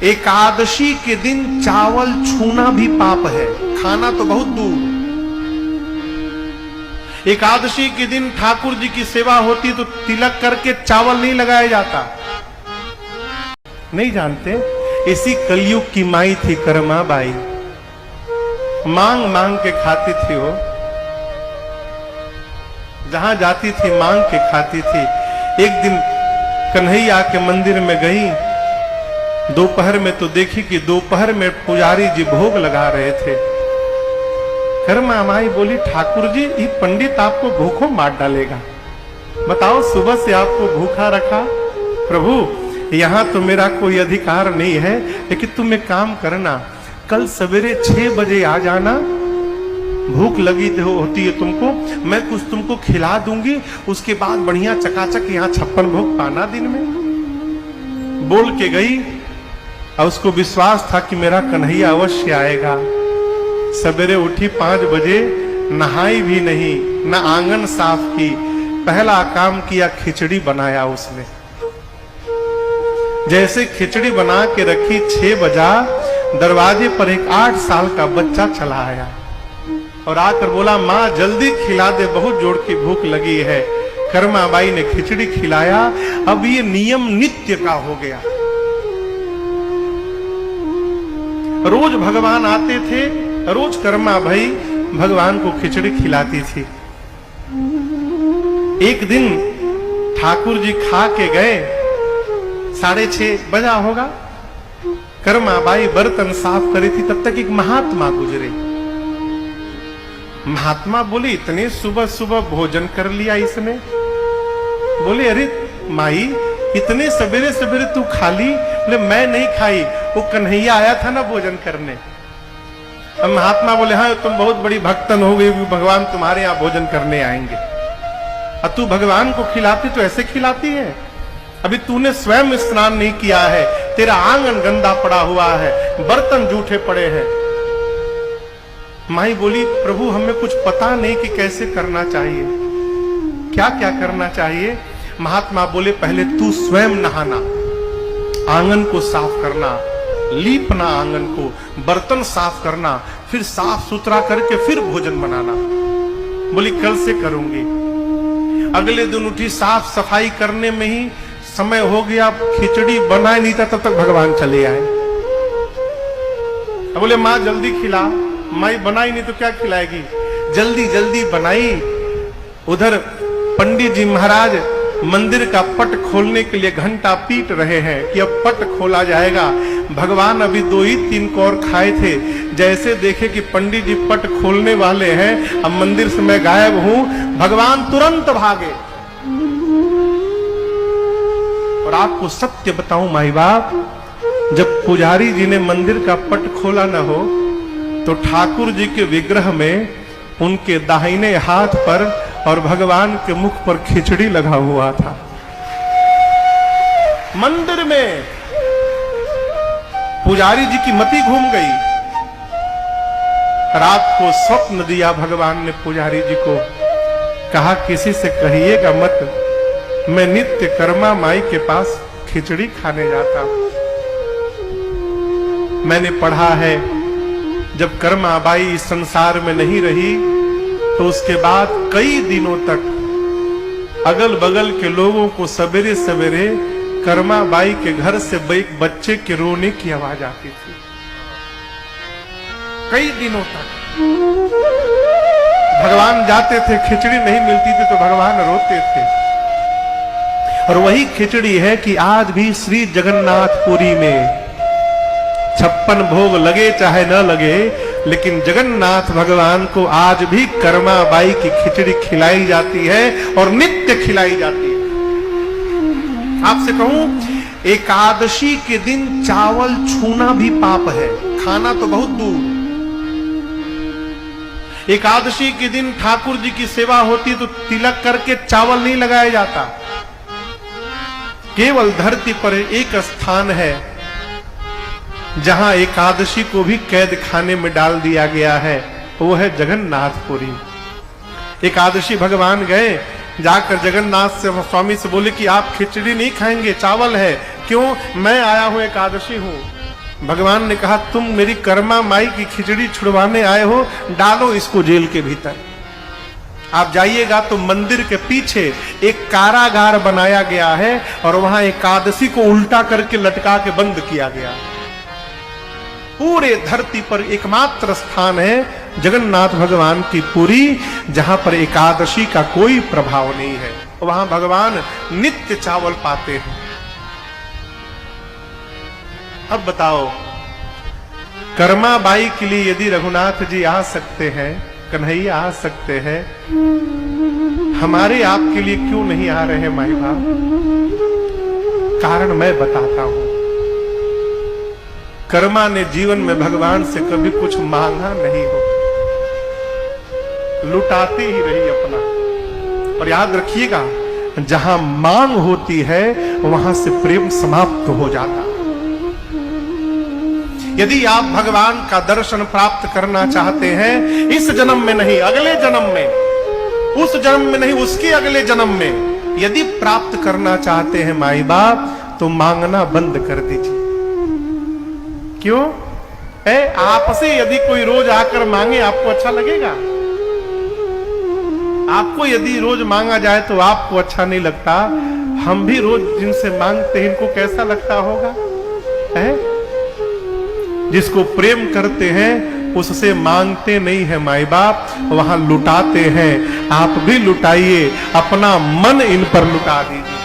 एकादशी के दिन चावल छूना भी पाप है, खाना तो बहुत दूर। एकादशी के दिन ठाकुर जी की सेवा होती तो तिलक करके चावल नहीं लगाया जाता। नहीं जानते, इसी कलयुग की माई थी कर्मा बाई, मांग मांग के खाती थी वो, जहां जाती थी मांग के खाती थी। एक दिन कन्हैया के मंदिर में गई, दोपहर में तो देखी कि दोपहर में पुजारी जी भोग लगा रहे थे। कर्मा माई बोली, ठाकुर जी ये पंडित आपको भूखों मार डालेगा, बताओ सुबह से आपको भूखा रखा। प्रभु यहां तो मेरा कोई अधिकार नहीं है, लेकिन तुम एक काम करना, कल सवेरे 6 बजे आ जाना, भूख लगी होती है तुमको, मैं कुछ तुमको खिला दूंगी, उसके बाद बढ़िया चकाचक यहाँ 56 भोग पाना दिन में। बोल के गई और उसको विश्वास था कि मेरा कन्हैया अवश्य आएगा। सवेरे उठी 5 बजे, नहाई भी नहीं, न आंगन साफ की, पहला काम किया खिचड़ी बनाया उसने। जैसे खिचड़ी बना के रखी, 6 बजा, दरवाजे पर एक 8 साल का बच्चा चला आया और आकर बोला, माँ जल्दी खिला दे, बहुत जोर की भूख लगी है। कर्मा बाई ने खिचड़ी खिलाया। अब ये नियम नित्य का हो गया, रोज भगवान आते थे, रोज कर्मा भाई भगवान को खिचड़ी खिलाती थी। एक दिन ठाकुर जी खा के गए, 6:30 बजा होगा, कर्मा बाई बर्तन साफ करी थी, तब तक एक महात्मा गुजरे। महात्मा बोले, इतने सुबह सुबह भोजन कर लिया इसने? बोले, अरे माई इतने सवेरे सवेरे तू खा ली? बोले, मैं नहीं खाई, वो कन्हैया आया था ना भोजन करने। अब महात्मा बोले, हाँ तुम बहुत बड़ी भक्तन हो गई, भगवान तुम्हारे यहाँ भोजन करने आएंगे। अब तू भगवान को खिलाती तो ऐसे खिलाती है? अभी तूने स्वयं स्नान नहीं किया है, तेरा आंगन गंदा पड़ा हुआ है, बर्तन जूठे पड़े हैं। माई बोली, प्रभु हमें कुछ पता नहीं कि कैसे करना चाहिए, क्या क्या करना चाहिए। महात्मा बोले, पहले तू स्वयं नहाना, आंगन को साफ करना, लीपना आंगन को, बर्तन साफ करना, फिर साफ सुथरा करके फिर भोजन बनाना। बोली कल से करूंगी। अगले दिन उठी, साफ सफाई करने में ही समय हो गया, खिचड़ी बनाए नहीं था, तब तक भगवान चले आए। बोले, माँ जल्दी खिला। माई बनाई नहीं तो क्या खिलाएगी, जल्दी जल्दी बनाई। उधर पंडित जी महाराज मंदिर का पट खोलने के लिए घंटा पीट रहे हैं कि अब पट खोला जाएगा। भगवान अभी 2 ही 3 कौर खाए थे, जैसे देखे कि पंडित जी पट खोलने वाले हैं, अब मंदिर से मैं गायब हूं, भगवान तुरंत भागे। और आपको सत्य बताऊं माई बाप, जब पुजारी जी ने मंदिर का पट खोला न हो, तो ठाकुर जी के विग्रह में उनके दाहिने हाथ पर और भगवान के मुख पर खिचड़ी लगा हुआ था। मंदिर में पुजारी जी की मति घूम गई। रात को स्वप्न दिया भगवान ने पुजारी जी को, कहा किसी से कहिएगा मत, मैं नित्य कर्मा माई के पास खिचड़ी खाने जाता हूं। मैंने पढ़ा है, जब कर्मा बाई इस संसार में नहीं रही तो उसके बाद कई दिनों तक अगल बगल के लोगों को सवेरे सवेरे कर्मा बाई के घर से एक बच्चे के रोने की आवाज आती थी। कई दिनों तक भगवान जाते थे, खिचड़ी नहीं मिलती थी तो भगवान रोते थे। और वही खिचड़ी है कि आज भी श्री जगन्नाथपुरी में 56 भोग लगे चाहे न लगे, लेकिन जगन्नाथ भगवान को आज भी कर्मा बाई की खिचड़ी खिलाई जाती है और नित्य खिलाई जाती है। आपसे कहूं, एकादशी के दिन चावल छूना भी पाप है, खाना तो बहुत दूर। एकादशी के दिन ठाकुर जी की सेवा होती तो तिलक करके चावल नहीं लगाया जाता। केवल धरती पर एक स्थान है जहां एकादशी को भी कैद खाने में डाल दिया गया है, वो है जगन्नाथपुरी। एकादशी भगवान गए, जाकर जगन्नाथ से स्वामी से बोले कि आप खिचड़ी नहीं खाएंगे, चावल है। क्यों? मैं आया हूं, एकादशी हूं। भगवान ने कहा तुम मेरी कर्मा माई की खिचड़ी छुड़वाने आए हो, डालो इसको जेल के भीतर। आप जाइएगा तो मंदिर के पीछे एक कारागार बनाया गया है और वहां एकादशी को उल्टा करके लटका के बंद किया गया। पूरे धरती पर एकमात्र स्थान है जगन्नाथ भगवान की पुरी, जहां पर एकादशी का कोई प्रभाव नहीं है। वहां भगवान नित्य चावल पाते हैं। अब बताओ, कर्मा बाई के लिए यदि रघुनाथ जी आ सकते हैं, कन्हैया आ सकते हैं, हमारे आपके लिए क्यों नहीं आ रहे माई बाप? कारण मैं बताता हूं। कर्मा ने जीवन में भगवान से कभी कुछ मांगा नहीं हो, लुटाती ही रही अपना। और याद रखिएगा, जहां मांग होती है वहां से प्रेम समाप्त हो जाता। यदि आप भगवान का दर्शन प्राप्त करना चाहते हैं, इस जन्म में नहीं, अगले जन्म में, उस जन्म में नहीं, उसके अगले जन्म में यदि प्राप्त करना चाहते हैं माई बाप, तो मांगना बंद कर दीजिए। क्यों? आपसे यदि कोई रोज आकर मांगे, आपको अच्छा लगेगा? आपको यदि रोज मांगा जाए तो आपको अच्छा नहीं लगता। हम भी रोज जिनसे मांगते हैं, इनको कैसा लगता होगा? है? जिसको प्रेम करते हैं उससे मांगते नहीं है माई बाप, वहां लुटाते हैं। आप भी लुटाइए, अपना मन इन पर लुटा दीजिए।